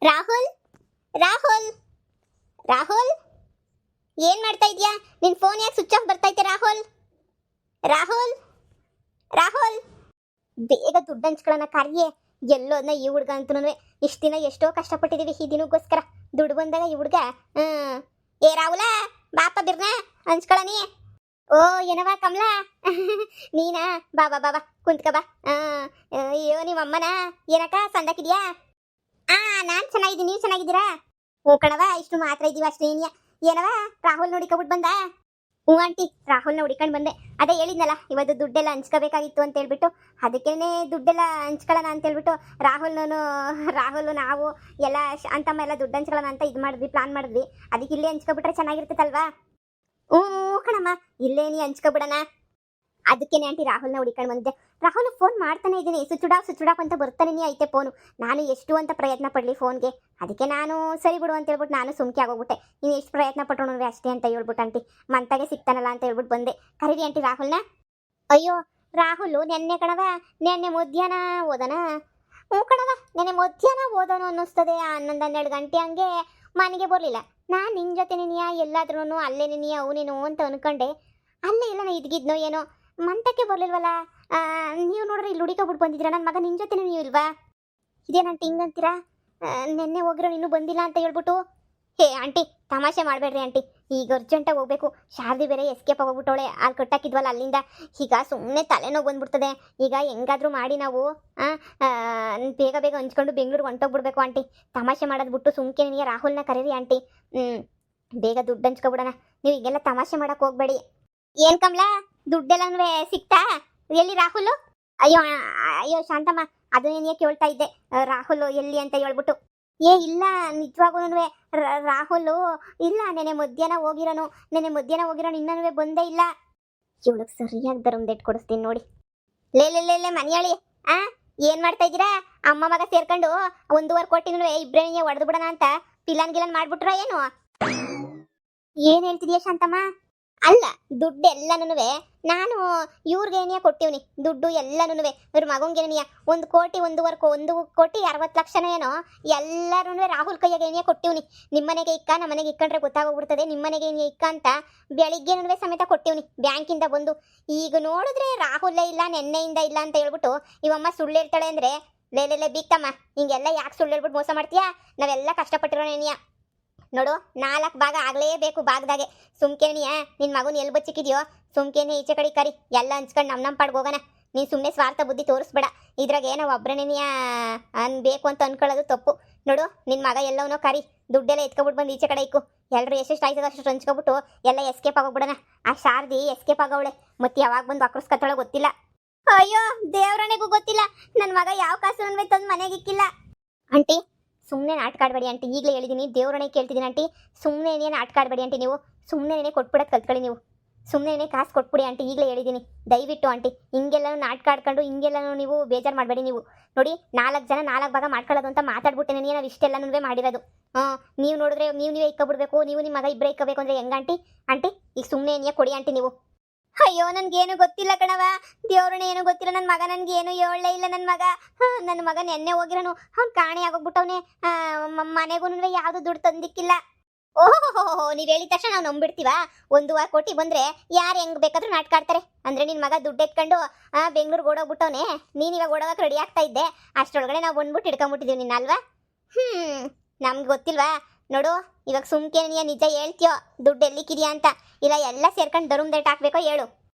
ರಾಹುಲ್ ರಾಹುಲ್ ರಾಹುಲ್ ಏನ್ ಮಾಡ್ತಾ ಇದೀಯಾ? ನಿನ್ ಫೋನ್ ಯಾಕೆ ಸ್ವಿಚ್ ಆಫ್ ಬರ್ತೈತೆ? ರಾಹುಲ್ ರಾಹುಲ್ ರಾಹುಲ್ ಬೇಗ ದುಡ್ಡು ಹಂಚ್ಕೊಳ್ಳೋಣ ಕಾರ್ಯೆ. ಎಲ್ಲೋದ್ನ ಈ ಹುಡ್ಗ ಅಂತನೂ ಇಷ್ಟು ದಿನ ಎಷ್ಟೋ ಕಷ್ಟಪಟ್ಟಿದೀವಿ ಈ ದಿನಕ್ಕೋಸ್ಕರ. ದುಡ್ಡು ಬಂದಾಗ ಈ ಹುಡ್ಗ ಏ ರಾಹುಲ ಬಾಪ ಬಿರ್ನ ಹಂಚ್ಕೊಳ್ಳನಿ. ಓ ಏನವ ಕಮಲಾ ನೀನಾ? ಬಾಬಾ ಬಾಬಾ ಕುಂತ್ಕ ಬಾ. ಅಯ್ಯೋ ನಿಮ್ಮ ಅಮ್ಮನ ಏನಕ್ಕ ಸಂದಕಿದ್ಯಾ? ನಾನ್ ಚೆನ್ನಾಗಿದ್ದೀನಿ, ನೀವು ಚೆನ್ನಾಗಿದ್ದೀರಾ? ಹ್ಞೂ ಕಣವ, ಇಷ್ಟು ಮಾತ್ರ ಇದೀವ ಅಷ್ಟೇ. ಏನವ ರಾಹುಲ್ ನೋಡಿಕೊಬಿಟ್ಟು ಬಂದ? ಹ್ಞೂ ಆಂಟಿ, ರಾಹುಲ್ನ ಹುಡಿಕೊಂಡು ಬಂದೆ. ಅದೇ ಹೇಳಿದ್ನಲ್ಲ ಇವತ್ತು ದುಡ್ಡೆಲ್ಲ ಹಂಚ್ಕೋಬೇಕಾಗಿತ್ತು ಅಂತ ಹೇಳ್ಬಿಟ್ಟು, ಅದಕ್ಕೇನೆ ದುಡ್ಡೆಲ್ಲ ಹಂಚ್ಕೊಳ್ಳೋಣ ಅಂತ ಹೇಳ್ಬಿಟ್ಟು ರಾಹುಲ್ ನಾವು ಎಲ್ಲ ಅಂತಮ್ಮ ಎಲ್ಲ ದುಡ್ಡು ಹಂಚ್ಕೊಳ್ಳೋಣ ಅಂತ ಇದು ಮಾಡಿದ್ವಿ, ಪ್ಲಾನ್ ಮಾಡಿದ್ವಿ. ಅದಕ್ಕೆ ಇಲ್ಲೇ ಹಂಚ್ಕೊಬಿಟ್ರೆ ಚೆನ್ನಾಗಿರ್ತೈತಲ್ವಾ? ಹ್ಞೂ ಕಣಮ್ಮ, ಇಲ್ಲೇ ನೀ ಹಂಚ್ಕೊಬಿಡೋಣ. ಅದಕ್ಕೇನೆ ಆಂಟಿ ರಾಹುಲ್ನ ಹುಡಿಕೊಂಡು ಬಂದಿದ್ದೆ. ರಾಹುಲ್ ಫೋನ್ ಮಾಡ್ತಾನೆ ಇದ್ದೀನಿ, ಸುಚ್ಚುಡಾಪ್ ಅಂತ ಬರ್ತಾನೆ ಐತೆ ಫೋನು. ನಾನು ಎಷ್ಟು ಅಂತ ಪ್ರಯತ್ನ ಪಡಲಿ ಫೋನ್ಗೆ. ಅದಕ್ಕೆ ನಾನು ಸರಿ ಬಿಡು ಅಂತ ಹೇಳ್ಬಿಟ್ಟು ನಾನು ಸುಮ್ಕೆ ಆಗೋಗ್ಬಿಟ್ಟೆ. ನೀನು ಎಷ್ಟು ಪ್ರಯತ್ನ ಪಟ್ಟರು ಅಷ್ಟೇ ಅಂತ ಹೇಳ್ಬಿಟ್ಟು ಆಂಟಿ ಮಂತಾಗೆ ಸಿಗ್ತಾನಲ್ಲ ಅಂತ ಹೇಳ್ಬಿಟ್ಟು ಬಂದೆ. ಕರೀರಿ ಆಂಟಿ ರಾಹುಲ್ನ. ಅಯ್ಯೋ ರಾಹುಲ್ ನೆನ್ನೆ ಕಣವ, ನೆನ್ನೆ ಮಧ್ಯಾಹ್ನ ಓದೋಣ. ಹ್ಞೂ ಕಣವ, ನೆನ್ನೆ ಮಧ್ಯಾಹ್ನ ಓದೋನು ಅನ್ನಿಸ್ತದೆ. 11-12 ಗಂಟೆ ಹಂಗೆ ಮನೆಗೆ ಬರಲಿಲ್ಲ. ನಾನು ನಿನ್ನ ಜೊತೆ ನೆನೆಯ ಎಲ್ಲಾದ್ರೂ ಅಲ್ಲೇ ನೆನೆಯ ಅವನೇನು ಅಂತ ಅನ್ಕೊಂಡೆ. ಅಲ್ಲೇ ಇಲ್ಲ ನಾ ಇದ್ಗಿದ್ನೋ ಏನೋ, ಮಂತಕ್ಕೆ ಬರಲಿಲ್ವಲ್ಲ. ನೀವು ನೋಡ್ರಿ ಇಲ್ಲಿ ಹುಡುಕೊಬಿಟ್ಟು ಬಂದಿದ್ದೀರಾ. ನನ್ನ ಮಗ ನಿನ್ನ ಜೊತೆ ನೀವು ಇಲ್ವಾ? ಇದೇನಂಟಿ ಹಿಂಗಂತೀರಾ? ನೆನ್ನೆ ಹೋಗಿರೋ ಇನ್ನೂ ಬಂದಿಲ್ಲ ಅಂತ ಹೇಳ್ಬಿಟ್ಟು. ಹೇ ಆಂಟಿ ತಮಾಷೆ ಮಾಡಬೇಡ್ರಿ ಆಂಟಿ, ಈಗ ಅರ್ಜೆಂಟಾಗಿ ಹೋಗ್ಬೇಕು. ಶಾರದಿ ಬೇರೆ ಎಸ್ಕೇಪ್ ಆಗೋಗ್ಬಿಟ್ಟವಳೆ, ಅಲ್ಲಿ ಕಟ್ಟಾಕಿದ್ವಲ್ಲ ಅಲ್ಲಿಂದ. ಈಗ ಸುಮ್ಮನೆ ತಲೆನೋವು ಬಂದ್ಬಿಡ್ತದೆ. ಈಗ ಹೆಂಗಾದ್ರೂ ಮಾಡಿ ನಾವು ಬೇಗ ಹಂಚ್ಕೊಂಡು ಬೆಂಗಳೂರಿಗೆ ಹೊಂಟೋಗ್ಬಿಡ್ಬೇಕು ಆಂಟಿ. ತಮಾಷೆ ಮಾಡೋದು ಬಿಟ್ಟು ಸುಮ್ಕೆ ನಿನಗೆ ರಾಹುಲ್ನ ಕರೀರಿ ಆಂಟಿ. ಬೇಗ ದುಡ್ಡು ಹಂಚ್ಕೊಬಿಡೋಣ. ನೀವು ಈಗೆಲ್ಲ ತಮಾಷೆ ಮಾಡೋಕೆ ಹೋಗ್ಬೇಡಿ. ಏನ್ ಕಮಲಾ, ದುಡ್ಡೆಲ್ಲನೂ ಸಿಕ್ತಾ? ಎಲ್ಲಿ ರಾಹುಲ್? ಅಯ್ಯೋ ಶಾಂತಮ್ಮ, ಅದು ನೀನೇ ಕೇಳ್ತಾ ಇದ್ದೆ, ರಾಹುಲ್ ಎಲ್ಲಿ ಅಂತ ಹೇಳ್ಬಿಟ್ಟು. ಇಲ್ಲ ನಿಜವಾಗೂ ರಾಹುಲ್ ಇಲ್ಲ. ನೆನೆ ಮಧ್ಯಾಹ್ನ ಹೋಗಿರೋನು ಇನ್ನೂ ಬಂದೇ ಇಲ್ಲ. ಇವಳಿಗೆ ಸರಿಯಾಗಿ ದರಮ್ದೆಟ್ ಕೊಡಿಸ್ತೀನಿ ನೋಡಿ. ಲೇ ಮನೆಯಾಳಿ, ಏನ್ ಮಾಡ್ತಾ ಇದ್ದೀರಾ? ಅಮ್ಮ ಮಗ ಸೇರ್ಕೊಂಡು 1.5 ಕೋಟಿನೂ ಇಬ್ಬರೇ ಹೊಡೆದು ಬಿಡೋಣ ಅಂತ ಗಿಲನ್ ಮಾಡ್ಬಿಟ್ರ ಏನು? ಏನ್ ಹೇಳ್ತಿದೀಯ ಶಾಂತಮ್ಮ? ಅಲ್ಲ, ದುಡ್ಡು ಎಲ್ಲನೂ ನಾನು ಇವ್ರಿಗೆ ಏನಿಯ ಕೊಟ್ಟಿವ್ನಿ. ದುಡ್ಡು ಎಲ್ಲನೂ ಇವ್ರ ಮಗಂಗೇನಿಯ 1 ಕೋಟಿ 1,60,00,000 ಏನೋ ಎಲ್ಲರೂ ರಾಹುಲ್ ಕೈಯಾಗ ಏನಿಯ ಕೊಟ್ಟಿವ್ನಿ. ನಿಮ್ಮನೆಗೆ ಇಕ್ಕ, ನಮ್ಮನೆಗೆ ಇಕ್ಕಂಡ್ರೆ ಗೊತ್ತಾಗೋಗ್ಬಿಡ್ತದೆ. ನಿಮ್ಮನೆಗೆ ಏನಿಯ ಇಕ್ಕ ಅಂತ ಬೆಳಿಗ್ಗೆನೂ ಸಮೇತ ಕೊಟ್ಟಿವ್ನಿ ಬ್ಯಾಂಕಿಂದ ಬಂದು. ಈಗ ನೋಡಿದ್ರೆ ರಾಹುಲ್ಲೇ ಇಲ್ಲ, ನೆನ್ನೆಯಿಂದ ಇಲ್ಲ ಅಂತ ಹೇಳ್ಬಿಟ್ಟು ಇವಮ್ಮ ಸುಳ್ಳು ಹೇಳ್ತಾಳೆ ಅಂದ್ರೆ, ಲೇ ಬೀಕ್ತಮ್ಮ, ಹಿಂಗೆಲ್ಲ ಯಾಕೆ ಸುಳ್ಳು ಹೇಳ್ಬಿಟ್ಟು ಮೋಸ ಮಾಡ್ತೀಯಾ? ನಾವೆಲ್ಲ ಕಷ್ಟಪಟ್ಟಿರೋ ಏನಿಯ ನೋಡು, 4 ಭಾಗ ಆಗಲೇಬೇಕು ಭಾಗದಾಗೆ. ಸುಮ್ಕೇನಿಯ ನಿನ್ ಮಗನ ಎಲ್ಲಿ ಬಚ್ಚಿಕ್ಕಿದ್ಯೋ ಸುಮ್ಕೇನೆ ಈಚೆ ಕಡೆ ಕರಿ, ಎಲ್ಲ ಹಂಚ್ಕೊಂಡು ನಮ್ಮ ಪಾಡ್ಗೆ ಹೋಗೋಣ. ನೀನು ಸುಮ್ಮನೆ ಸ್ವಾರ್ಥ ಬುದ್ಧಿ ತೋರಿಸ್ಬೇಡ. ಇದ್ರಾಗ ಏನೋ ಒಬ್ಬರನೇನಿಯ ಬೇಕು ಅಂತ ಅನ್ಕೊಳ್ಳೋದು ತಪ್ಪು. ನೋಡು, ನಿನ್ನ ಮಗ ಎಲ್ಲವನೋ ಕರಿ, ದುಡ್ಡೆಲ್ಲ ಎತ್ಕೊಬಿಟ್ಟು ಬಂದು ಈಚೆ ಕಡೆ ಇಕ್ಕು. ಎಲ್ಲರೂ ಎಷ್ಟೆಷ್ಟು ಆಯ್ತದ ಅಷ್ಟು ಹಂಚ್ಕೊಬಿಟ್ಟು ಎಲ್ಲ ಎಸ್ಕೇಪ್ ಆಗೋಗ್ಬಿಡೋಣ. ಆ ಶಾರದಿ ಎಸ್ಕೇಪ್ ಆಗೋವಳೆ, ಮತ್ತೆ ಯಾವಾಗ ಬಂದು ಅಕ್ರಸ್ಕತ್ತೊಳಗೆ ಗೊತ್ತಿಲ್ಲ. ಅಯ್ಯೋ ದೇವ್ರಣೆಗೂ ಗೊತ್ತಿಲ್ಲ, ನನ್ನ ಮಗ ಯಾವ ಕಾಸು ತಂದು ಮನೆಗೆ ಇಕ್ಕಿಲ್ಲ. ಆಂಟಿ ಸುಮ್ಮನೆ ನಾಟಕ ಆಡಬೇಡಿ ಆಂಟಿ, ಈಗಲೇ ಹೇಳಿದ್ದೀನಿ. ದೇವ್ರನೇ ಕೇಳ್ತಿದ್ದೀನಿ ಆಂಟಿ, ಸುಮ್ಮನೆ ಏನೇ ನಾಟಕ ಆಡಬೇಡಿ ಆಂಟಿ. ನೀವು ಸುಮ್ಮನೆ ಕೊಟ್ಬಿಡೋದು ಕಲ್ತ್ಕೊಳ್ಳಿ. ನೀವು ಸುಮ್ಮನೆ ಕಾಸು ಕೊಟ್ಬಿಡಿ ಆಂಟಿ, ಈಗಲೇ ಹೇಳಿದ್ದೀನಿ. ದಯವಿಟ್ಟು ಆಂಟಿ, ಹಿಂಗೆಲ್ಲನೂ ನಾಟಕ ಆಡ್ಕೊಂಡು ಹಿಂಗೆಲ್ಲನೂ ನೀವು ಬೇಜಾರು ಮಾಡಬೇಡಿ. ನೀವು ನೋಡಿ, 4 ಜನ 4 ಭಾಗ ಮಾಡ್ಕೊಳ್ಳೋದು ಅಂತ ಮಾತಾಡ್ಬಿಟ್ಟೆ ನನಗೆ. ನಾವು ಇಷ್ಟೆಲ್ಲನೂ ಮಾಡಿರೋದು. ನೀವು ನೋಡಿದ್ರೆ ನೀವೇ ಇಕ್ಕೊಬಿಡ್ಬೇಕು, ನೀವು ನಿಮ್ಮ ಮಗ ಇಬ್ಬರೇ ಇಕ್ಕಬೇಕು ಅಂದರೆ ಹೆಂಗಂಟಿ? ಆಂಟಿ ಈಗ ಸುಮ್ಮನೆ ಏನಿಯ ಕೊಡಿ ಆಂಟಿ ನೀವು. ಅಯ್ಯೋ ನನಗೇನು ಗೊತ್ತಿಲ್ಲ ಕಣವ, ದೇವ್ರನ್ನ ಏನು ಗೊತ್ತಿಲ್ಲ. ನನ್ನ ಮಗ ನನಗೇನು ಹೇಳಲೇ ಇಲ್ಲ. ನನ್ನ ಮಗ ನೆನ್ನೆ ಹೋಗಿರೋನು, ಅವ್ನು ಕಾಣೆ ಆಗೋಗ್ಬಿಟ್ಟವನೇ. ಮನೆಗೂ ಯಾವುದು ದುಡ್ಡು ತಂದಿಕ್ಕಿಲ್ಲ. ಓಹೋ, ನೀವು ಹೇಳಿದ ತಕ್ಷಣ ನಾವು ನಂಬಿಡ್ತೀವ? 1.5 ಕೋಟಿ ಬಂದರೆ ಯಾರು ಹೆಂಗೆ ಬೇಕಾದ್ರೂ ನಾಟಕ ಆಡ್ತಾರೆ. ಅಂದರೆ ನಿನ್ನ ಮಗ ದುಡ್ಡು ಎತ್ಕೊಂಡು ಬೆಂಗಳೂರಿಗೆ ಓಡೋಗ್ಬಿಟ್ಟವನೇ. ನೀನು ಇವಾಗ ಓಡೋಗಕ್ಕೆ ರೆಡಿ ಆಗ್ತಾ ಇದ್ದೆ, ಅಷ್ಟರೊಳಗಡೆ ನಾವು ಬಂದ್ಬಿಟ್ಟು ಹಿಡ್ಕೊಂಬಿಟ್ಟಿದ್ದೀವಿ ನಿನ್ನ ಅಲ್ವಾ? ನಮ್ಗೆ ಗೊತ್ತಿಲ್ವಾ? ನೋಡು, ಇವಾಗ ಸುಮ್ಕೆ ನೀನು ನಿಜ ಹೇಳ್ತೀಯೋ ದುಡ್ಡು ಎಲ್ಲಿಕ್ಕಿದ್ಯಾ ಅಂತ, ಇಲ್ಲ ಎಲ್ಲ ಸೇರ್ಕೊಂಡು ದರುಮ್ದೇಟ್ ಹಾಕ್ಬೇಕೋ ಹೇಳು.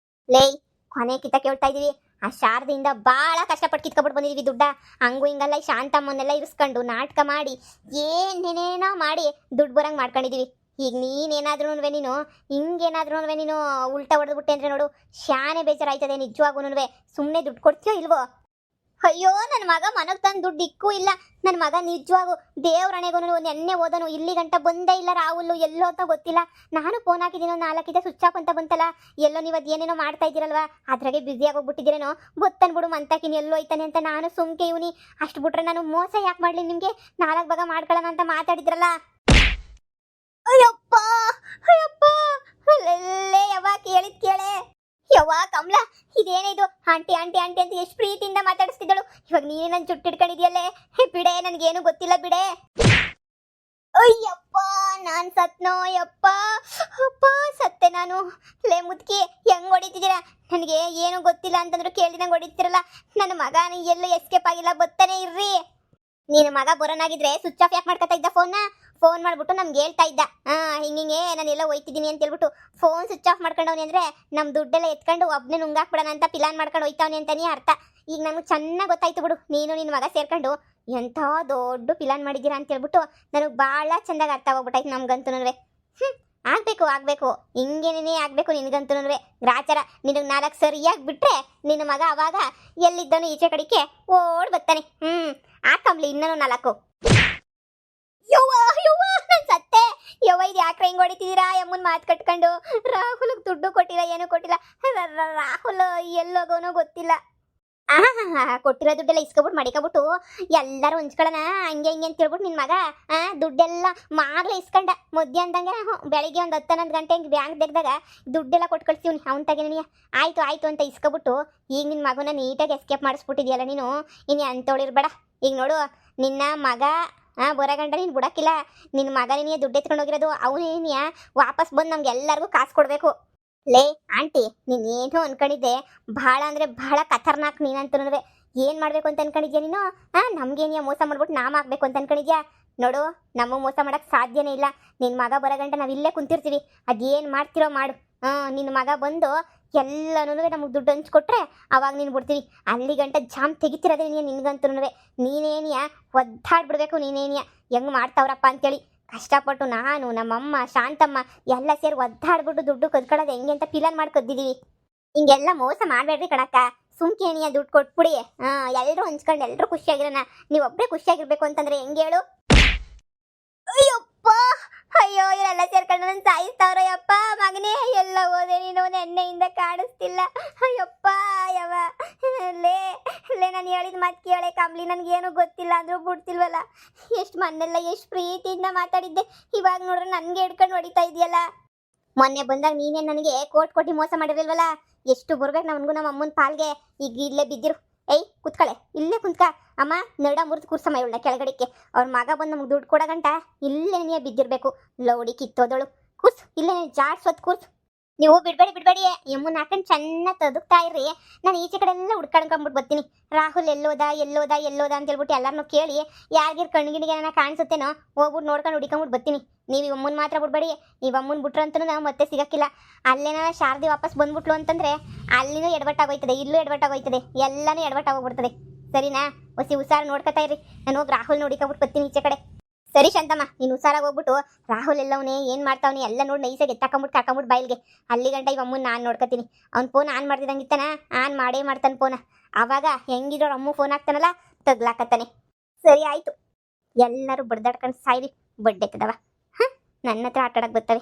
ಲೇಯ್, ಕೊನೆ ಕಿತ್ತ ಕೇಳ್ತಾ ಇದೀವಿ. ಆ ಶಾರದಿಂದ ಭಾಳ ಕಷ್ಟಪಟ್ಟು ಕಿತ್ಕೊಬಿಟ್ಟು ಬಂದಿದ್ದೀವಿ ದುಡ್ಡ. ಹಂಗೂ ಹಿಂಗಲ್ಲ ಶಾಂತಮ್ಮನ್ನೆಲ್ಲ ಇರಿಸ್ಕೊಂಡು ನಾಟಕ ಮಾಡಿ ಏನೇನೋ ಮಾಡಿ ದುಡ್ಡು ಬರಂಗೆ ಮಾಡ್ಕೊಂಡಿದ್ದೀವಿ. ಈಗ ನೀನೇನಾದ್ರೂ ನೀನು ಉಲ್ಟಾ ಹೊಡೆದ್ಬಿಟ್ಟೆ ಅಂದರೆ ನೋಡು, ಶಾನೆ ಬೇಜಾರಾಯ್ತದೆ ನಿಜವಾಗೂ. ಸುಮ್ಮನೆ ದುಡ್ಡು ಕೊಡ್ತೀಯೋ ಇಲ್ವೋ? ಅಯ್ಯೋ ನನ್ನ ಮಗ ಮನಗೆ ತಂದು ದುಡ್ಡು ಇಕ್ಕೂ ಇಲ್ಲ. ನನ್ನ ಮಗ ನಿಜವಾಗೂ ದೇವ್ರಣೆಗೂ ನೆನ್ನೆ ಓದನು, ಇಲ್ಲಿ ಗಂಟ ಬಂದೇ ಇಲ್ಲ. ರಾಹುಲ್ ಎಲ್ಲೋ ಅಂತ ಗೊತ್ತಿಲ್ಲ. ನಾನು ಫೋನ್ ಹಾಕಿದ್ದೀನೋ 4 ಸ್ವಿಚ್ ಆಫ್ ಅಂತ ಬಂತಲ್ಲ. ಎಲ್ಲೋ ನೀವು ಅದೇನೇನೋ ಮಾಡ್ತಾ ಇದ್ದೀರಲ್ವಾ, ಅದ್ರಾಗೆ ಬ್ಯುಸಿಯಾಗಿ ಹೋಗ್ಬಿಟ್ಟಿದ್ದೀರೇನೋ. ಗೊತ್ತನ್ಬಿಡು ಮಂತಾಕಿನಿ ಎಲ್ಲೋ ಐತಾನೆ ಅಂತ ನಾನು ಸುಮ್ಕೆ ಇವನಿ. ಅಷ್ಟು ಬಿಟ್ರೆ ನಾನು ಮೋಸ ಯಾಕೆ ಮಾಡಲಿ ನಿಮಗೆ? 4 ಭಾಗ ಮಾಡ್ಕೊಳ್ಳೋಣ ಅಂತ ಮಾತಾಡಿದ್ರಲ್ಲ. ಅಯ್ಯಪ್ಪ ಯಾವಾಗ ಹೇಳಿದ್ ಕೇಳೆ. ಯವ್ವ ಕಮಲಾ, ಇದೇನಿದು? ಆಂಟಿ ಅಂತ ಎಷ್ಟು ಪ್ರೀತಿಯಿಂದ ಮಾತಾಡಿಸ್ತಿದ್ದಳು. ಇವಾಗ ನೀನೇ ನನ್ನ ಜುಟ್ಟು ಹಿಡ್ಕೊಂಡಿದ್ಯಲ್ಲೇ. ಬಿಡೆ, ನನಗೇನು ಗೊತ್ತಿಲ್ಲ ಬಿಡೆ. ಅಯ್ಯಪ್ಪ, ನಾನ್ ಸತ್ನೋ ಯಪ್ಪ. ಅಪ್ಪ, ಸತ್ತೆ ನಾನು. ಲೇ ಮುದ್ಕಿ, ಹೆಂಗ್ ಹೊಡಿತಿದ್ದೀರಾ? ನನಗೆ ಏನು ಗೊತ್ತಿಲ್ಲ ಅಂತಂದ್ರು ಕೇಳಿದಂಗೆ ಹೊಡಿತಿರಲ್ಲ. ನನ್ನ ಮಗ ಎಲ್ಲೂ ಎಸ್ಕೇಪ್ ಆಗಿಲ್ಲ, ಬರ್ತಾನೆ ಇರ್ರಿ. ನೀನು ಮಗ ಬರೋನಾಗಿದ್ರೆ ಸ್ವಿಚ್ ಆಫ್ ಯಾಕೆ ಮಾಡ್ಕೊತಾ ಇದ್ದ ಫೋನ್ನ? ಫೋನ್ ಮಾಡ್ಬಿಟ್ಟು ನಮ್ಗೆ ಹೇಳ್ತಾ ಇದ್ದ, ಹಿಂಗೆ ನಾನೆಲ್ಲ ಹೋಯ್ತಿದ್ದೀನಿ ಅಂತ ಹೇಳ್ಬಿಟ್ಟು. ಫೋನ್ ಸ್ವಿಚ್ ಆಫ್ ಮಾಡ್ಕೊಂಡವನಿ ಅಂದ್ರೆ ನಮ್ಮ ದುಡ್ಡೆಲ್ಲ ಎತ್ಕೊಂಡು ಒಬ್ಬನೇ ನುಂಗಾಕ್ಬಿಡೋಣ ಅಂತ ಪ್ಲಾನ್ ಮಾಡ್ಕೊಂಡು ಹೋಯ್ತಾವನಿ ಅಂತಾನೆ ಅರ್ಥ. ಈಗ ನಮ್ಗೆ ಚೆನ್ನಾಗಿ ಗೊತ್ತಾಯ್ತು ಬಿಡು, ನೀನು ನಿನ್ನ ಮಗ ಸೇರ್ಕೊಂಡು ಎಂಥ ದೊಡ್ಡ ಪ್ಲಾನ್ ಮಾಡಿದ್ದೀರಾ ಅಂತ ಹೇಳ್ಬಿಟ್ಟು ನನಗೆ ಭಾಳ ಚಂದಾಗಿ ಅರ್ಥ ಹೋಗ್ಬಿಟ್ಟಾಯ್ತು ನಮ್ಗಂತೂ. ಆಗ್ಬೇಕು ಹಿಂಗೇನೇ ಆಗ್ಬೇಕು ನಿನ್ಗಂತೂ ಗ್ರಾಚಾರ. ನಿನಗೆ 4 ಸರಿಯಾಗಿ ಬಿಟ್ರೆ ನಿನ್ನ ಮಗ ಅವಾಗ ಎಲ್ಲಿದ್ದನು ಈಚೆ ಕಡೆಗೆ ಓಡ್ ಬರ್ತಾನೆ. ಹಾಕಂಬ್ಲಿ ಇನ್ನೂ 4. ಯವ್ವ ಯವ್ವ, ನಾನು ಸತ್ತೆ. ಯವ್ವ, ಇದು ಯಾಕ್ರೆ ಹಿಂಗೆ ಹೊಡಿತಿದ್ದೀರಾ? ಯಮ್ಮನ್ ಮಾತು ಕಟ್ಕೊಂಡು. ರಾಹುಲ್ಗೆ ದುಡ್ಡು ಕೊಟ್ಟಿಲ್ಲ, ಏನೂ ಕೊಟ್ಟಿಲ್ಲ. ರಾಹುಲ್ ಎಲ್ಲೋಗೋನೋ ಗೊತ್ತಿಲ್ಲ. ಕೊಟ್ಟಿರೋ ದುಡ್ಡೆಲ್ಲ ಇಸ್ಕೊಬಿಟ್ಟು ಮಡಿಕೊಬಿಟ್ಟು ಎಲ್ಲರೂ ಹಂಚ್ಕೊಳ್ಳೋಣ ಹಂಗೆ ಹಿಂಗೆ ಅಂತ ಹೇಳ್ಬಿಟ್ಟು ನಿನ್ನ ಮಗ ದುಡ್ಡೆಲ್ಲ ಮಾರ್ಲೆ ಇಸ್ಕೊಂಡ. ಮಧ್ಯಾಹ್ನದಂಗೆ ಬೆಳಿಗ್ಗೆ ಒಂದು 10-11 ಗಂಟೆ ಹಿಂಗೆ ಬ್ಯಾಂಕ್ ತೆಗ್ದಾಗ ದುಡ್ಡೆಲ್ಲ ಕೊಟ್ಟು ಕಳಿಸ್ತೀವಿ ಅವ್ನು ತಗೇನಿ. ಆಯ್ತು ಅಂತ ಇಸ್ಕೊಬಿಟ್ಟು ಈಗ ನಿನ್ನ ಮಗನ ನೀಟಾಗಿ ಎಸ್ಕೇಪ್ ಮಾಡಿಸ್ಬಿಟ್ಟಿದ್ಯಲ್ಲ ನೀನು. ಇನ್ನು ಅಂತೋಳಿರ್ಬೇಡ. ಈಗ ನೋಡು, ನಿನ್ನ ಮಗ ಬರೋಗಂಟ ನೀನು ಬಿಡೋಕ್ಕಿಲ್ಲ. ನಿನ್ನ ಮಗ ನೀನೇ ದುಡ್ಡು ಎತ್ಕೊಂಡು ಹೋಗಿರೋದು. ಅವನೇನಿಯ ವಾಪಸ್ ಬಂದು ನಮ್ಗೆಲ್ಲರಿಗೂ ಕಾಸು ಕೊಡಬೇಕು. ಲೇ ಆಂಟಿ, ನೀನೇನೋ ಅನ್ಕೊಂಡಿದ್ದೆ, ಭಾಳ ಅಂದರೆ ಭಾಳ ಖತರ್ನಾಕ್ ನೀನಂತೂ. ಏನು ಮಾಡಬೇಕು ಅಂತ ಅನ್ಕೊಂಡಿದ್ಯಾ ನೀನು? ನಮ್ಗೇನಿಯ ಮೋಸ ಮಾಡ್ಬಿಟ್ಟು ನಾಮ ಹಾಕ್ಬೇಕು ಅಂತ ಅನ್ಕೊಂಡಿದ್ಯಾ? ನೋಡು, ನಮಗೆ ಮೋಸ ಮಾಡೋಕ್ಕೆ ಸಾಧ್ಯನೇ ಇಲ್ಲ. ನಿನ್ನ ಮಗ ಬರೋಗಂಟ ನಾವು ಇಲ್ಲೇ ಕುಂತಿರ್ತೀವಿ. ಅದೇನು ಮಾಡ್ತಿರೋ ಮಾಡು. ನಿನ್ನ ಮಗ ಬಂದು ಎಲ್ಲನೂ ನಮಗೆ ದುಡ್ಡು ಹಂಚ್ಕೊಟ್ರೆ ಅವಾಗ ನೀನು ಬಿಡ್ತೀವಿ. ಅಲ್ಲಿ ಗಂಟ ಜಾಮ್ ತೆಗಿತಿರೋದೇ ನಿನ್ಗಂತೂ. ನೀನೇನಿಯ ಒದ್ದಾಡ್ಬಿಡ್ಬೇಕು. ನೀನೇನಿಯ ಹೆಂಗೆ ಮಾಡ್ತಾವ್ರಪ್ಪ ಅಂತೇಳಿ ಕಷ್ಟಪಟ್ಟು ನಾನು, ನಮ್ಮಮ್ಮ, ಶಾಂತಮ್ಮ ಎಲ್ಲ ಸೇರಿ ಒದ್ದಾಡ್ಬಿಟ್ಟು ದುಡ್ಡು ಕದ್ಕೊಳ್ಳೋದು ಹೆಂಗೆ ಅಂತ ಪ್ಲಾನ್ ಮಾಡಿ ಕದ್ದಿದ್ದೀವಿ. ಹಿಂಗೆಲ್ಲ ಮೋಸ ಮಾಡಬೇಡ್ರಿ ಕಣಕ್ಕ. ಸುಮ್ಕೇನಿಯ ದುಡ್ಡು ಕೊಟ್ಬಿಡಿ. ಎಲ್ಲರೂ ಹಂಚ್ಕೊಂಡು ಎಲ್ಲರೂ ಖುಷಿಯಾಗಿರೋಣ. ನೀವೊಬ್ಬರೇ ಖುಷಿಯಾಗಿರ್ಬೇಕು ಅಂತಂದ್ರೆ ಹೆಂಗೆ ಹೇಳು? ಅಯ್ಯಪ್ಪ, ಅಯ್ಯೋ, ಇವರೆಲ್ಲ ಸೇರ್ಕೊಂಡು ನನ್ನ ಸಾಯಿಸ್ತಾವ್ರ. ಯಪ್ಪ ಮಗನೇ, ಎಲ್ಲ ಹೋದೆ ನೀನು? ನೆನ್ನೆಯಿಂದ ಕಾಣಿಸ್ತಿಲ್ಲ. ಅಯ್ಯಪ್ಪ ಯವ. ಲೇ ನಾನು ಹೇಳಿದ ಮಾತು ಕೇಳೆ ಕಾಮ್ಲಿ. ನನಗೇನು ಗೊತ್ತಿಲ್ಲ ಅಂದ್ರೂ ಬಿಡ್ತಿಲ್ವಲ್ಲ. ಎಷ್ಟು ಮನೆಲ್ಲ ಎಷ್ಟು ಪ್ರೀತಿಯಿಂದ ಮಾತಾಡಿದ್ದೆ. ಇವಾಗ ನೋಡ್ರೆ ನನಗೆ ಹಿಡ್ಕೊಂಡು ಹೊಡಿತಾ ಇದೆಯಲ್ಲ. ಮೊನ್ನೆ ಬಂದಾಗ ನೀನೇ ನನಗೆ ಕೋಟಿ ಮೋಸ ಮಾಡಿರಲ್ವಲ್ಲ. ಎಷ್ಟು ಬರ್ಬೇಕು ನಮಗೂ ನಮ್ಮ ಅಮ್ಮನ ಪಾಲ್ಗೆ. ಈಗ ಇಲ್ಲೇ ಬಿದ್ದಿರು. ಏಯ್ ಕುತ್ಕಳೆ, ಇಲ್ಲೇ ಕುಂತ್ಕ. ಅಮ್ಮ ನಡ ಮುರಿದು ಕೂರ್ಸಮ್ಮ ಇವಳನ್ನ ಕೆಳಗಡೆಕ್ಕೆ. ಅವ್ರ ಮಗ ಬಂದು ನಮ್ಗೆ ದುಡ್ಡು ಕೊಡಗಂಟ ಇಲ್ಲೇ ನೀ ಬಿದ್ದಿರ್ಬೇಕು. ಲೌಡಿ ಕಿತ್ತೋದಳು. ಕೂರ್ಸು, ಇಲ್ಲೇ ಜಾಡ್ಸೋದು ಕೂರ್ಸು. ನೀವು ಬಿಡ್ಬೇಡಿ. ಎಮ್ಮನ್ನ ಹಾಕೊಂಡು ಚೆನ್ನಾಗಿ ತದುಕ್ತಾ ಇರ್ರಿ. ನಾನು ಈಚೆ ಕಡೆ ಎಲ್ಲ ಹುಡ್ಕೊಂಡ್ಕೊಂಬಿಟ್ಟು ಬರ್ತೀನಿ. ರಾಹುಲ್ ಎಲ್ಲೋದ ಅಂತ ಹೇಳ್ಬಿಟ್ಟು ಎಲ್ಲರನ್ನೂ ಕೇಳಿ ಯಾರಿಗಿರ್ ಕಣ್ಗಿಣಿಗೆ ನಾನು ಕಾಣಿಸುತ್ತೇನೋ ಹೋಗ್ಬಿಟ್ಟು ನೋಡ್ಕೊಂಡು ಹುಡ್ಕೊಂಬಿಟ್ಟು ಬರ್ತೀನಿ. ನೀವು ಅಮ್ಮನ ಮಾತ್ರ ಬಿಡ್ಬೇಡಿ. ನೀವು ಅಮ್ಮನ ಬಿಟ್ರಂತೂ ನಾವು ಮತ್ತೆ ಸಿಗಕ್ಕಿಲ್ಲ. ಅಲ್ಲೇನ ಶಾರದಿ ವಾಪಸ್ ಬಂದ್ಬಿಟ್ಲು ಅಂತಂದ್ರೆ ಅಲ್ಲಿನೂ ಎಡವಟ್ಟಾಗೋಯ್ತದೆ, ಇಲ್ಲೂ ಎಡವಟ್ಟಾಗೋಯ್ತದೆ, ಎಲ್ಲನೂ ಎಡವಟ್ಟಾಗೋಗ್ಬಿಡ್ತದೆ. ಸರಿನಾ? ಹುಷಾರು ನೋಡ್ಕೊತಾ ಇರ್ರಿ. ನಾನು ಹೋಗಿ ರಾಹುಲ್ ನೋಡಿಕೊಂಬಿಟ್ಟು ಬರ್ತೀನಿ ಈಚೆ ಕಡೆ. ಸರಿ ಶಾಂತಮ್ಮ, ನೀನು ಹುಷಾರಾಗಿ ಹೋಗ್ಬಿಟ್ಟು ರಾಹುಲ್ ಎಲ್ಲವನೇ ಏನು ಮಾಡ್ತಾವನಿ ಎಲ್ಲ ನೋಡಿ ನೈಸಾಗಿ ಎತ್ತಾಕೊಂಬಿಟ್ಟು ಕಾಕೊಂಬಿಟ್ಟು ಬಾಯಿಲ್ಗೆ. ಅಲ್ಲಿ ಗಂಟ ಇವಮ್ಮನ ನಾನು ನೋಡ್ಕೊತೀನಿ. ಅವ್ನು ಫೋನ್ ಆನ್ ಮಾಡ್ತಿದ್ದಂಗಿತ್ತಾನ, ಆನ್ ಮಾಡೇ ಮಾಡ್ತಾನೆ ಫೋನ. ಆವಾಗ ಹೆಂಗಿದ್ರು ಅಮ್ಮ ಫೋನ್ ಹಾಕ್ತಾನಲ್ಲ, ತಗ್ಲಾಕತ್ತಾನೆ. ಸರಿ ಆಯಿತು, ಎಲ್ಲರೂ ಬಡ್ದಾಡ್ಕೊಂಡು ಸಾಯ್ರಿ. ಬಡ್ಡೆತ್ತದವ ನನ್ನ ಹತ್ರ ಆಟಾಡಕ್ಕೆ ಬರ್ತವೆ.